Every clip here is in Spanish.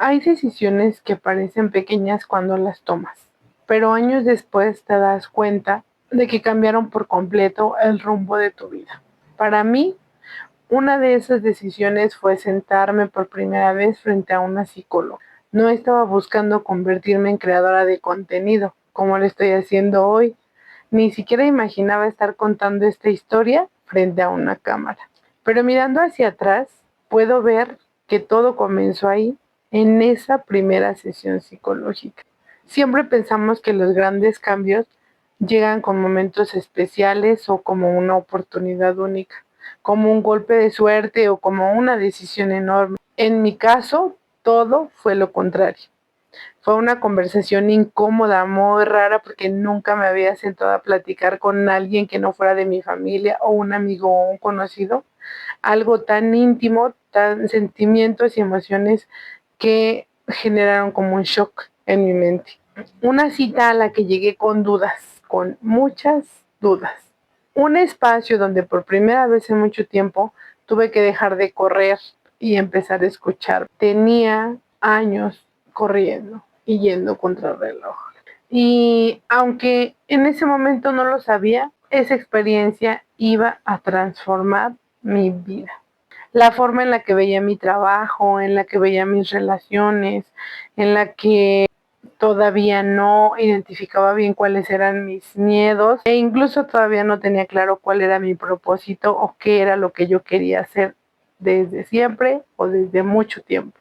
Hay decisiones que parecen pequeñas cuando las tomas, pero años después te das cuenta de que cambiaron por completo el rumbo de tu vida. Para mí, una de esas decisiones fue sentarme por primera vez frente a una psicóloga. No estaba buscando convertirme en creadora de contenido, como lo estoy haciendo hoy. Ni siquiera imaginaba estar contando esta historia frente a una cámara. Pero mirando hacia atrás, puedo ver que todo comenzó ahí, en esa primera sesión psicológica. Siempre pensamos que los grandes cambios llegan con momentos especiales o como una oportunidad única, como un golpe de suerte o como una decisión enorme. En mi caso, todo fue lo contrario. Fue una conversación incómoda, muy rara, porque nunca me había sentado a platicar con alguien que no fuera de mi familia o un amigo o un conocido. Algo tan íntimo, tan sentimientos y emociones que generaron como un shock en mi mente. Una cita a la que llegué con dudas, con muchas dudas. Un espacio donde por primera vez en mucho tiempo tuve que dejar de correr y empezar a escuchar. Tenía años corriendo y yendo contra el reloj. Y aunque en ese momento no lo sabía, esa experiencia iba a transformar mi vida. La forma en la que veía mi trabajo, en la que veía mis relaciones, en la que todavía no identificaba bien cuáles eran mis miedos e incluso todavía no tenía claro cuál era mi propósito o qué era lo que yo quería hacer desde siempre o desde mucho tiempo.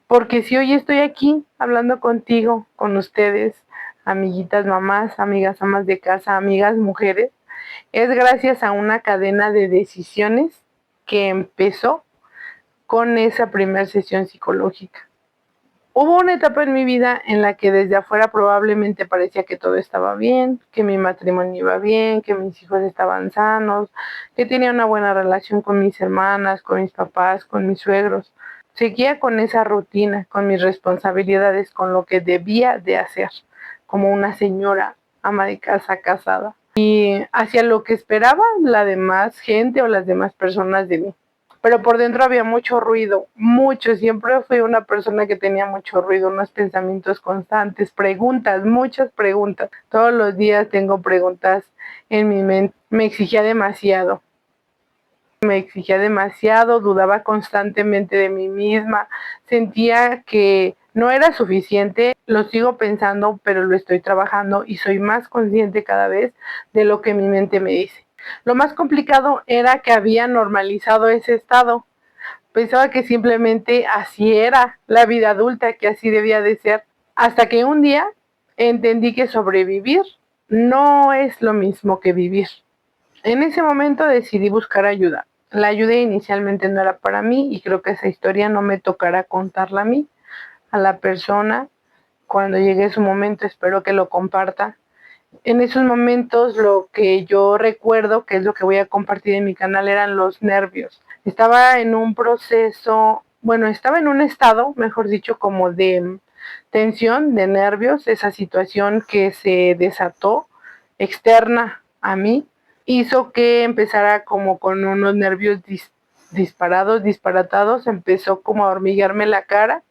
Porque si hoy estoy aquí hablando contigo, con ustedes, amiguitas mamás, amigas amas de casa, amigas mujeres, es gracias a una cadena de decisiones que empezó con esa primera sesión psicológica. Hubo una etapa en mi vida en la que desde afuera probablemente parecía que todo estaba bien, que mi matrimonio iba bien, que mis hijos estaban sanos, que tenía una buena relación con mis hermanas, con mis papás, con mis suegros. Seguía con esa rutina, con mis responsabilidades, con lo que debía de hacer, como una señora ama de casa casada, y hacia lo que esperaba la demás gente o las demás personas de mí. Pero por dentro había mucho ruido, mucho. Siempre fui una persona que tenía mucho ruido, unos pensamientos constantes, preguntas, muchas preguntas. Todos los días tengo preguntas en mi mente. Me exigía demasiado, dudaba constantemente de mí misma, sentía que no era suficiente, lo sigo pensando, pero lo estoy trabajando y soy más consciente cada vez de lo que mi mente me dice. Lo más complicado era que había normalizado ese estado. Pensaba que simplemente así era la vida adulta, que así debía de ser, hasta que un día entendí que sobrevivir no es lo mismo que vivir. En ese momento decidí buscar ayuda. La ayuda inicialmente no era para mí y creo que esa historia no me tocará contarla a mí, a la persona. Cuando llegue su momento espero que lo comparta. En esos momentos lo que yo recuerdo, que es lo que voy a compartir en mi canal, eran los nervios. Estaba en un proceso, bueno, estaba en un estado, mejor dicho, como de tensión, de nervios, esa situación que se desató externa a mí, hizo que empezara como con unos nervios disparados, disparatados, empezó como a hormiguearme la cara,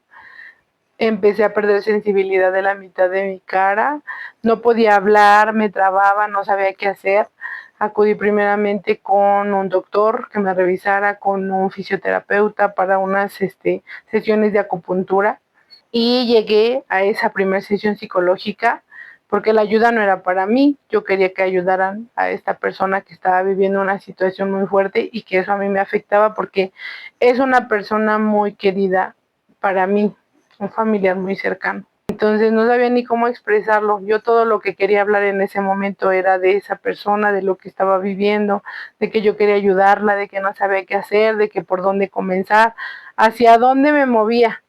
empecé a perder sensibilidad de la mitad de mi cara, no podía hablar, me trababa, no sabía qué hacer. Acudí primeramente con un doctor que me revisara, con un fisioterapeuta para unas sesiones de acupuntura y llegué a esa primera sesión psicológica porque la ayuda no era para mí, yo quería que ayudaran a esta persona que estaba viviendo una situación muy fuerte y que eso a mí me afectaba porque es una persona muy querida para mí, un familiar muy cercano. Entonces no sabía ni cómo expresarlo. Yo todo lo que quería hablar en ese momento era de esa persona, de lo que estaba viviendo, de que yo quería ayudarla, de que no sabía qué hacer, de que por dónde comenzar, hacia dónde me movía.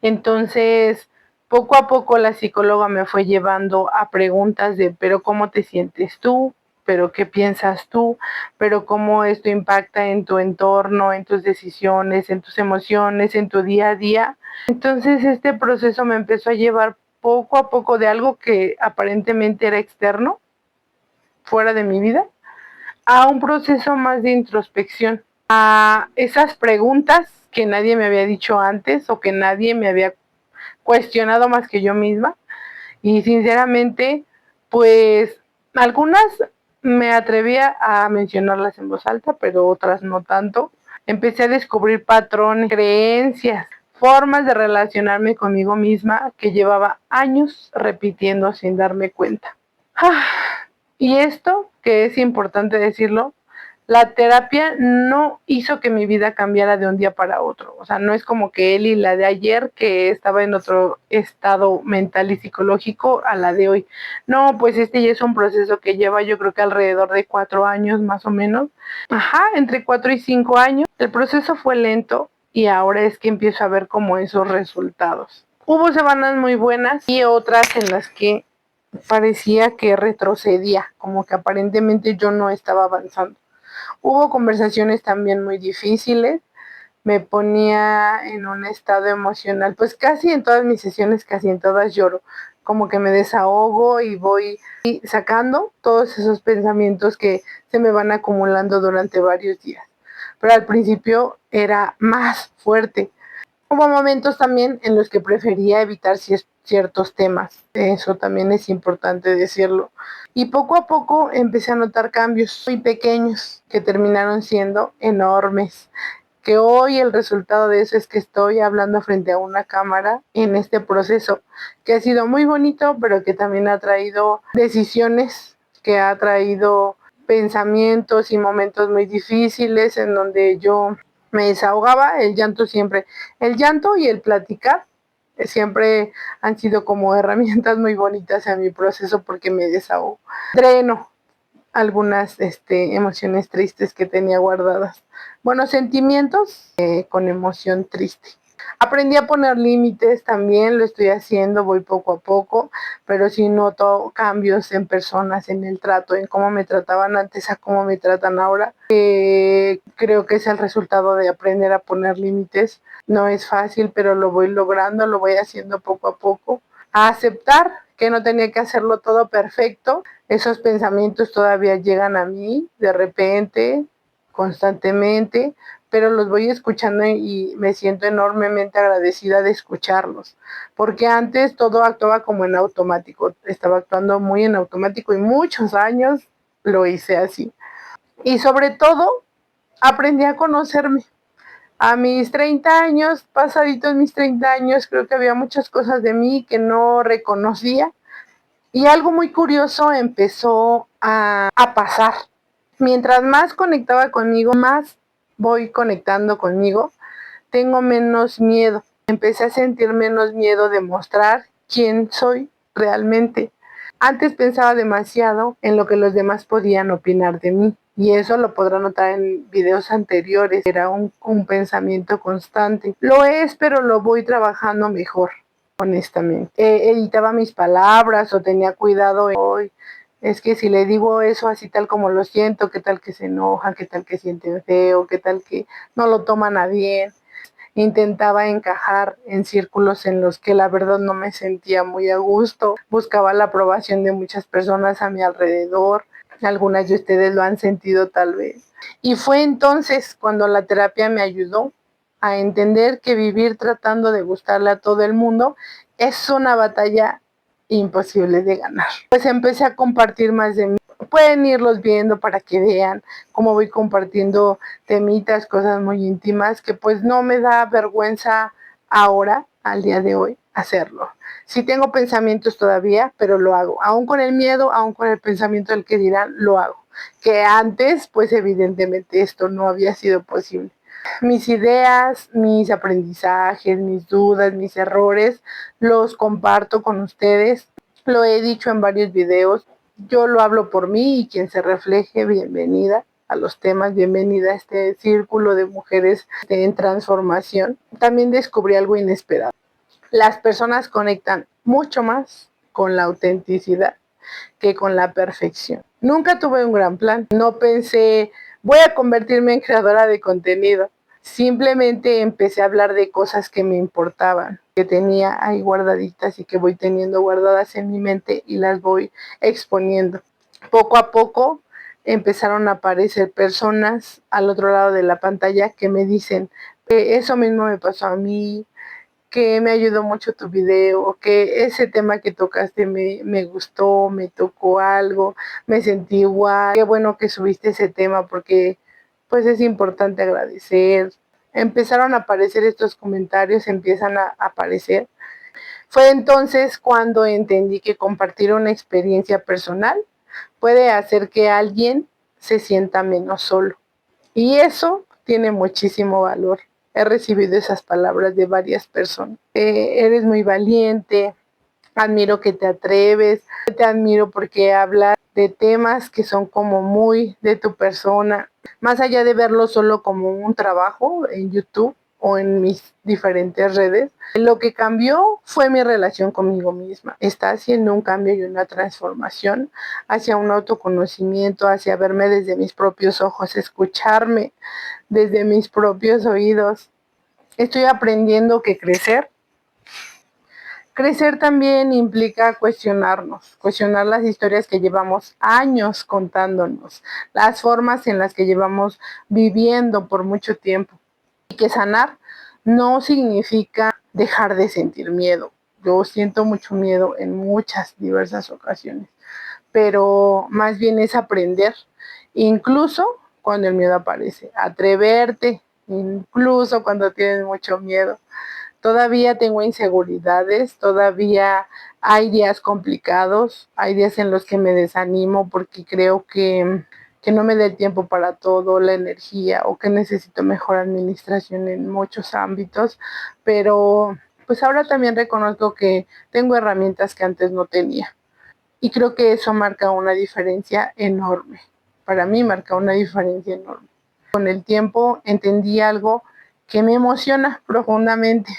Entonces, poco a poco la psicóloga me fue llevando a preguntas de, pero ¿cómo te sientes tú? Pero ¿qué piensas tú? Pero ¿cómo esto impacta en tu entorno, en tus decisiones, en tus emociones, en tu día a día? Entonces este proceso me empezó a llevar poco a poco de algo que aparentemente era externo, fuera de mi vida, a un proceso más de introspección, a esas preguntas que nadie me había dicho antes o que nadie me había cuestionado más que yo misma. Y sinceramente, pues algunas me atrevía a mencionarlas en voz alta, pero otras no tanto. Empecé a descubrir patrones, creencias, formas de relacionarme conmigo misma que llevaba años repitiendo sin darme cuenta. Y esto, que es importante decirlo, la terapia no hizo que mi vida cambiara de un día para otro. O sea, no es como que Eli, la de ayer, que estaba en otro estado mental y psicológico, a la de hoy. No, pues este ya es un proceso que lleva yo creo que alrededor de 4 años más o menos. Ajá, entre 4 y 5 años. El proceso fue lento y ahora es que empiezo a ver como esos resultados. Hubo semanas muy buenas y otras en las que parecía que retrocedía, como que aparentemente yo no estaba avanzando. Hubo conversaciones también muy difíciles, me ponía en un estado emocional, pues casi en todas mis sesiones, casi en todas lloro, como que me desahogo y voy sacando todos esos pensamientos que se me van acumulando durante varios días. Pero al principio era más fuerte. Hubo momentos también en los que prefería evitar ciertos temas, eso también es importante decirlo. Y poco a poco empecé a notar cambios muy pequeños que terminaron siendo enormes, que hoy el resultado de eso es que estoy hablando frente a una cámara en este proceso, que ha sido muy bonito, pero que también ha traído decisiones, que ha traído pensamientos y momentos muy difíciles en donde yo me desahogaba. El llanto y el platicar siempre han sido como herramientas muy bonitas en mi proceso porque me desahogo. Dreno algunas emociones tristes que tenía guardadas. Bueno, sentimientos con emoción triste. Aprendí a poner límites también, lo estoy haciendo, voy poco a poco, pero sí noto cambios en personas, en el trato, en cómo me trataban antes a cómo me tratan ahora. Creo que es el resultado de aprender a poner límites. No es fácil, pero lo voy logrando, lo voy haciendo poco a poco. A aceptar que no tenía que hacerlo todo perfecto. Esos pensamientos todavía llegan a mí de repente, constantemente, pero los voy escuchando y me siento enormemente agradecida de escucharlos, porque antes todo actuaba como en automático, estaba actuando muy en automático y muchos años lo hice así. Y sobre todo, aprendí a conocerme. A mis 30 años, pasaditos mis 30 años, creo que había muchas cosas de mí que no reconocía y algo muy curioso empezó a pasar. Mientras más conectaba conmigo, más voy conectando conmigo, tengo menos miedo. Empecé a sentir menos miedo de mostrar quién soy realmente. Antes pensaba demasiado en lo que los demás podían opinar de mí. Y eso lo podrán notar en videos anteriores. Era un pensamiento constante. Lo es, pero lo voy trabajando mejor, honestamente. Editaba mis palabras o tenía cuidado en hoy. Es que si le digo eso así tal como lo siento, qué tal que se enojan, qué tal que sienten feo, qué tal que no lo toman a bien. Intentaba encajar en círculos en los que la verdad no me sentía muy a gusto. Buscaba la aprobación de muchas personas a mi alrededor. Algunas de ustedes lo han sentido tal vez. Y fue entonces cuando la terapia me ayudó a entender que vivir tratando de gustarle a todo el mundo es una batalla imposible de ganar. Pues empecé a compartir más de mí. Pueden irlos viendo para que vean cómo voy compartiendo temitas, cosas muy íntimas, que pues no me da vergüenza ahora, al día de hoy, hacerlo. Sí tengo pensamientos todavía, pero lo hago. Aún con el miedo, aún con el pensamiento del que dirán, lo hago. Que antes, pues evidentemente esto no había sido posible. Mis ideas, mis aprendizajes, mis dudas, mis errores, los comparto con ustedes. Lo he dicho en varios videos. Yo lo hablo por mí y quien se refleje, bienvenida a los temas, bienvenida a este círculo de mujeres en transformación. También descubrí algo inesperado. Las personas conectan mucho más con la autenticidad que con la perfección. Nunca tuve un gran plan. No pensé, voy a convertirme en creadora de contenido. Simplemente empecé a hablar de cosas que me importaban, que tenía ahí guardaditas y que voy teniendo guardadas en mi mente y las voy exponiendo. Poco a poco empezaron a aparecer personas al otro lado de la pantalla que me dicen, eso mismo me pasó a mí, que me ayudó mucho tu video, que ese tema que tocaste me gustó, me tocó algo, me sentí igual, qué bueno que subiste ese tema porque pues es importante agradecer. Empezaron a aparecer estos comentarios, empiezan a aparecer. Fue entonces cuando entendí que compartir una experiencia personal puede hacer que alguien se sienta menos solo. Y eso tiene muchísimo valor. He recibido esas palabras de varias personas. Eres muy valiente, admiro que te atreves, te admiro porque hablas de temas que son como muy de tu persona, más allá de verlo solo como un trabajo en YouTube o en mis diferentes redes. Lo que cambió fue mi relación conmigo misma. Está haciendo un cambio y una transformación hacia un autoconocimiento, hacia verme desde mis propios ojos, escucharme desde mis propios oídos. Estoy aprendiendo que crecer también implica cuestionarnos, cuestionar las historias que llevamos años contándonos, las formas en las que llevamos viviendo por mucho tiempo. Y que sanar no significa dejar de sentir miedo. Yo siento mucho miedo en muchas diversas ocasiones, pero más bien es aprender, incluso cuando el miedo aparece, atreverte, incluso cuando tienes mucho miedo. Todavía tengo inseguridades, todavía hay días complicados, hay días en los que me desanimo porque creo que no me dé el tiempo para todo, la energía, o que necesito mejor administración en muchos ámbitos, pero pues ahora también reconozco que tengo herramientas que antes no tenía. Y creo que eso marca una diferencia enorme. Para mí marca una diferencia enorme. Con el tiempo entendí algo que me emociona profundamente.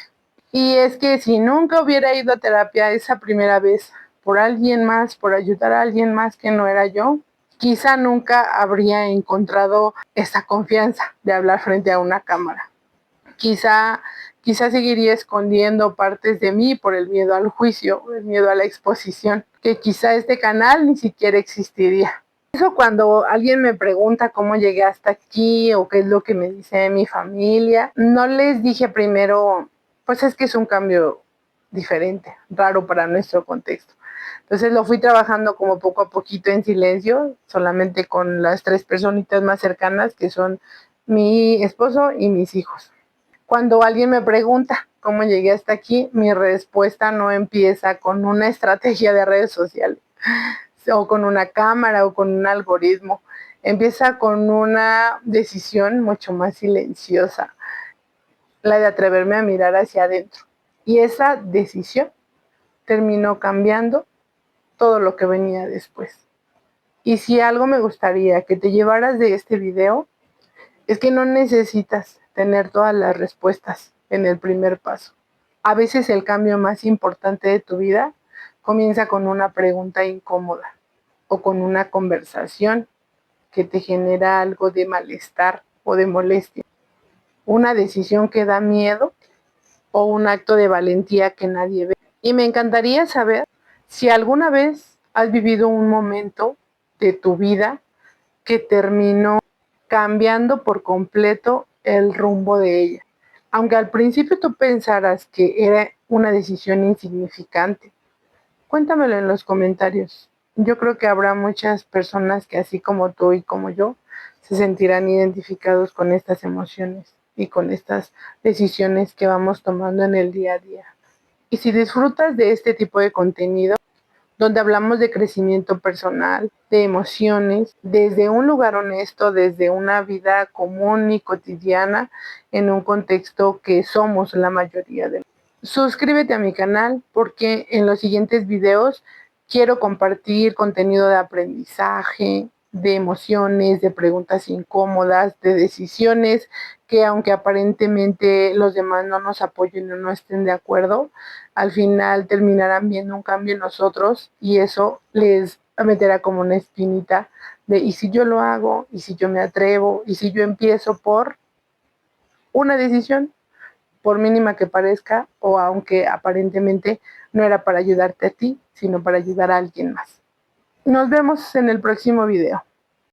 Y es que si nunca hubiera ido a terapia esa primera vez por alguien más, por ayudar a alguien más que no era yo, quizá nunca habría encontrado esa confianza de hablar frente a una cámara. Quizá, quizá seguiría escondiendo partes de mí por el miedo al juicio, el miedo a la exposición, que quizá este canal ni siquiera existiría. Eso cuando alguien me pregunta cómo llegué hasta aquí o qué es lo que me dice mi familia, no les dije primero, pues es que es un cambio diferente, raro para nuestro contexto. Entonces lo fui trabajando como poco a poquito en silencio, solamente con las 3 personitas más cercanas que son mi esposo y mis hijos. Cuando alguien me pregunta cómo llegué hasta aquí, mi respuesta no empieza con una estrategia de redes sociales o con una cámara o con un algoritmo. Empieza con una decisión mucho más silenciosa, la de atreverme a mirar hacia adentro. Y esa decisión terminó cambiando todo lo que venía después. Y si algo me gustaría que te llevaras de este video, es que no necesitas tener todas las respuestas en el primer paso. A veces el cambio más importante de tu vida comienza con una pregunta incómoda o con una conversación que te genera algo de malestar o de molestia. Una decisión que da miedo o un acto de valentía que nadie ve. Y me encantaría saber si alguna vez has vivido un momento de tu vida que terminó cambiando por completo el rumbo de ella. Aunque al principio tú pensaras que era una decisión insignificante, cuéntamelo en los comentarios. Yo creo que habrá muchas personas que así como tú y como yo se sentirán identificados con estas emociones y con estas decisiones que vamos tomando en el día a día. Y si disfrutas de este tipo de contenido, donde hablamos de crecimiento personal, de emociones, desde un lugar honesto, desde una vida común y cotidiana, en un contexto que somos la mayoría de nosotros. Suscríbete a mi canal porque en los siguientes videos quiero compartir contenido de aprendizaje, de emociones, de preguntas incómodas, de decisiones que aunque aparentemente los demás no nos apoyen o no estén de acuerdo, al final terminarán viendo un cambio en nosotros y eso les meterá como una espinita de ¿y si yo lo hago? ¿Y si yo me atrevo? ¿Y si yo empiezo por una decisión? Por mínima que parezca o aunque aparentemente no era para ayudarte a ti, sino para ayudar a alguien más. Nos vemos en el próximo video.